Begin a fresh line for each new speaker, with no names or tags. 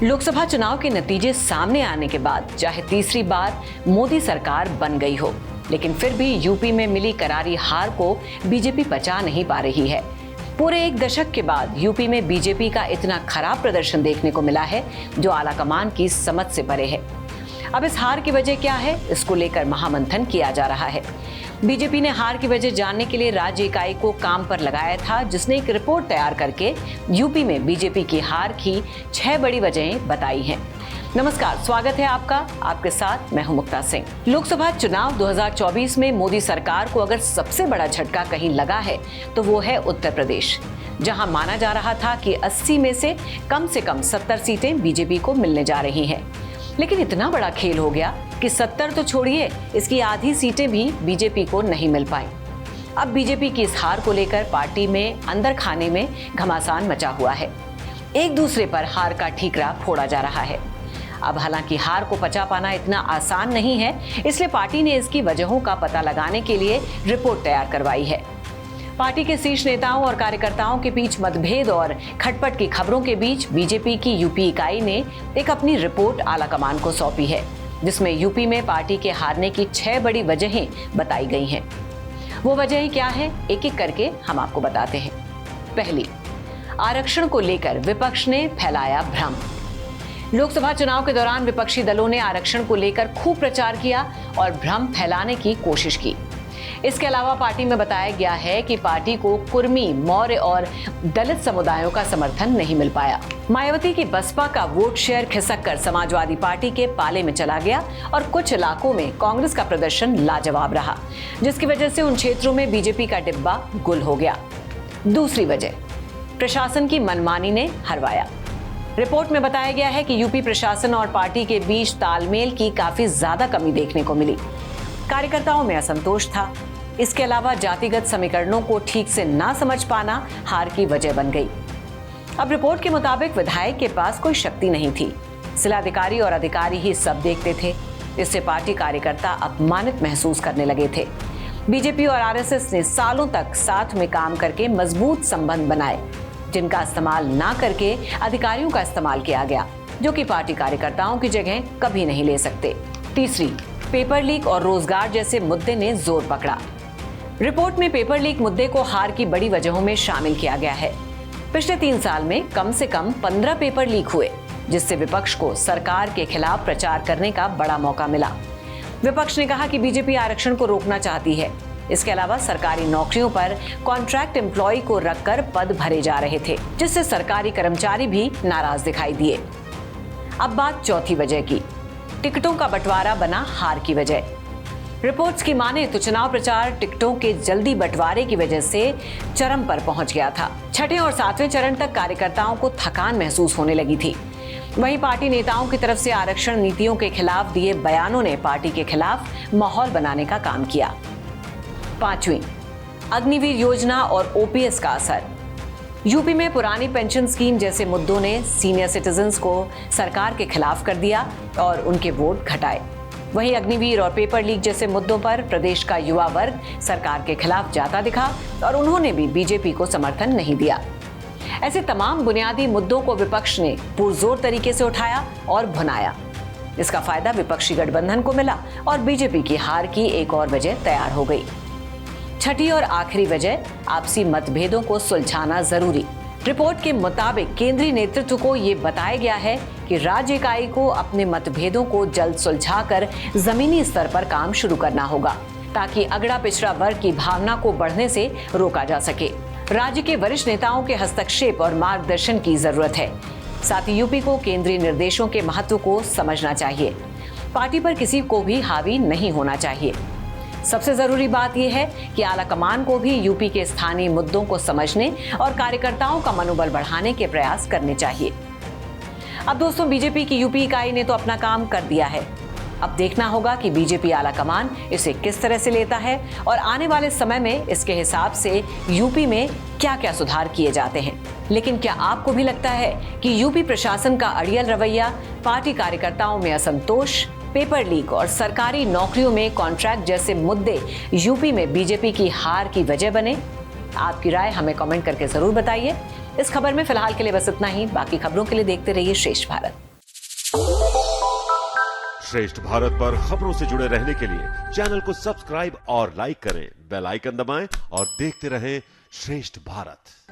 लोकसभा चुनाव के नतीजे सामने आने के बाद चाहे तीसरी बार मोदी सरकार बन गई हो, लेकिन फिर भी यूपी में मिली करारी हार को बीजेपी पचा नहीं पा रही है। पूरे एक दशक के बाद यूपी में बीजेपी का इतना खराब प्रदर्शन देखने को मिला है जो आलाकमान की समझ से परे है। अब इस हार की वजह क्या है, इसको लेकर महामंथन किया जा रहा है। बीजेपी ने हार की वजह जानने के लिए राज्य इकाई को काम पर लगाया था, जिसने एक रिपोर्ट तैयार करके यूपी में बीजेपी की हार की 6 बड़ी वजहें बताई हैं। नमस्कार, स्वागत है आपका। आपके साथ मैं हूं मुक्ता सिंह। लोकसभा चुनाव 2024 में मोदी सरकार को अगर सबसे बड़ा झटका कहीं लगा है तो वो है उत्तर प्रदेश, जहां माना जा रहा था कि 80 में से कम 70 सीटें बीजेपी को मिलने जा रही हैं। लेकिन इतना बड़ा खेल हो गया कि 70 तो छोड़िए, इसकी आधी सीटें भी बीजेपी को नहीं मिल पाई। अब बीजेपी की इस हार को लेकर पार्टी में अंदर खाने में घमासान मचा हुआ है। एक दूसरे पर हार का ठीकरा फोड़ा जा रहा है। अब हालांकि हार को पचा पाना इतना आसान नहीं है, इसलिए पार्टी ने इसकी वजहों का पता लगाने के लिए रिपोर्ट तैयार करवाई है। पार्टी के शीर्ष नेताओं और कार्यकर्ताओं के बीच मतभेद और खटपट की खबरों के बीच बीजेपी की यूपी इकाई ने एक अपनी रिपोर्ट आलाकमान को सौंपी है, जिसमें यूपी में पार्टी के हारने की 6 बड़ी वजहें बताई गई हैं। वो वजहें क्या हैं, एक एक करके हम आपको बताते हैं। पहली, आरक्षण को लेकर विपक्ष ने फैलाया भ्रम। लोकसभा चुनाव के दौरान विपक्षी दलों ने आरक्षण को लेकर खूब प्रचार किया और भ्रम फैलाने की कोशिश की। इसके अलावा पार्टी में बताया गया है कि पार्टी को कुर्मी, मौर्य और दलित समुदायों का समर्थन नहीं मिल पाया। मायावती की बसपा का वोट शेयर खिसककर समाजवादी पार्टी के पाले में चला गया और कुछ इलाकों में कांग्रेस का प्रदर्शन लाजवाब रहा, जिसकी वजह से उन क्षेत्रों में बीजेपी का डिब्बा गुल हो गया। दूसरी वजह, प्रशासन की मनमानी ने हरवाया। रिपोर्ट में बताया गया है कि यूपी प्रशासन और पार्टी के बीच तालमेल की काफी ज्यादा कमी देखने को मिली। कार्यकर्ताओं में असंतोष था। इसके अलावा जातिगत समीकरणों को ठीक से ना समझ पाना हार की वजह बन गई। अब रिपोर्ट के मुताबिक विधायक के पास कोई शक्ति नहीं थी। जिलाधिकारी और अधिकारी ही सब देखते थे। इससे पार्टी कार्यकर्ता अपमानित महसूस करने लगे थे। बीजेपी और आरएसएस ने सालों तक साथ में काम करके मजबूत संबंध बनाए, जिनका इस्तेमाल ना करके अधिकारियों का इस्तेमाल किया गया, जो कि पार्टी कार्यकर्ताओं की जगह कभी नहीं ले सकते। तीसरी, पेपर लीक और रोजगार जैसे मुद्दे ने जोर पकड़ा। रिपोर्ट में पेपर लीक मुद्दे को हार की बड़ी वजहों में शामिल किया गया है। पिछले 3 साल में कम से कम 15 पेपर लीक हुए, जिससे विपक्ष को सरकार के खिलाफ प्रचार करने का बड़ा मौका मिला। विपक्ष ने कहा कि बीजेपी आरक्षण को रोकना चाहती है। इसके अलावा सरकारी नौकरियों पर कॉन्ट्रैक्ट एम्प्लॉय को रखकर पद भरे जा रहे थे, जिससे सरकारी कर्मचारी भी नाराज दिखाई दिए। अब बात चौथी वजह की, टिकटों का बंटवारा बना हार की वजह। रिपोर्ट्स की माने तो चुनाव प्रचार टिकटों के जल्दी बंटवारे की वजह से चरम पर पहुंच गया था। 6ठे और 7वें चरण तक कार्यकर्ताओं को थकान महसूस होने लगी थी। वहीं पार्टी नेताओं की तरफ से आरक्षण नीतियों के खिलाफ दिए बयानों ने पार्टी के खिलाफ माहौल बनाने का काम किया। 5वीं, अग्निवीर योजना और ओपीएस का असर। यूपी में पुरानी पेंशन स्कीम जैसे मुद्दों ने सीनियर सिटीजन्स को सरकार के खिलाफ कर दिया और उनके वोट घटाए। वहीं अग्निवीर और पेपर लीक जैसे मुद्दों पर प्रदेश का युवा वर्ग सरकार के खिलाफ जाता दिखा और उन्होंने भी बीजेपी को समर्थन नहीं दिया। ऐसे तमाम बुनियादी मुद्दों को विपक्ष ने पुरजोर तरीके से उठाया और भुनाया। इसका फायदा विपक्षी गठबंधन को मिला और बीजेपी की हार की एक और वजह तैयार हो गई। छठी और आखिरी वजह, आपसी मतभेदों को सुलझाना जरूरी। रिपोर्ट के मुताबिक केंद्रीय नेतृत्व को ये बताया गया है कि राज्य इकाई को अपने मतभेदों को जल्द सुलझाकर जमीनी स्तर पर काम शुरू करना होगा, ताकि अगड़ा पिछड़ा वर्ग की भावना को बढ़ने से रोका जा सके। राज्य के वरिष्ठ नेताओं के हस्तक्षेप और मार्गदर्शन की जरूरत है। साथ ही यूपी को केंद्रीय निर्देशों के महत्व को समझना चाहिए। पार्टी पर किसी को भी हावी नहीं होना चाहिए। सबसे जरूरी बात यह है कि आलाकमान को भी यूपी के स्थानीय मुद्दों को समझने और कार्यकर्ताओं का मनोबल बढ़ाने के प्रयास करने चाहिए। अब दोस्तों, बीजेपी की यूपी इकाई ने तो अपना काम कर दिया है। अब देखना होगा कि बीजेपी आलाकमान इसे किस तरह से लेता है और आने वाले समय में इसके हिसाब से यूपी में क्या क्या सुधार किए जाते हैं। लेकिन क्या आपको भी लगता है कि यूपी प्रशासन का अड़ियल रवैया, पार्टी कार्यकर्ताओं में असंतोष, पेपर लीक और सरकारी नौकरियों में कॉन्ट्रैक्ट जैसे मुद्दे यूपी में बीजेपी की हार की वजह बने? आपकी राय हमें कमेंट करके जरूर बताइए। इस खबर में फिलहाल के लिए बस इतना ही। बाकी खबरों के लिए देखते रहिए श्रेष्ठ भारत।
श्रेष्ठ भारत पर खबरों से जुड़े रहने के लिए चैनल को सब्सक्राइब और लाइक करें, बेल आइकन दबाएं और देखते रहें श्रेष्ठ भारत।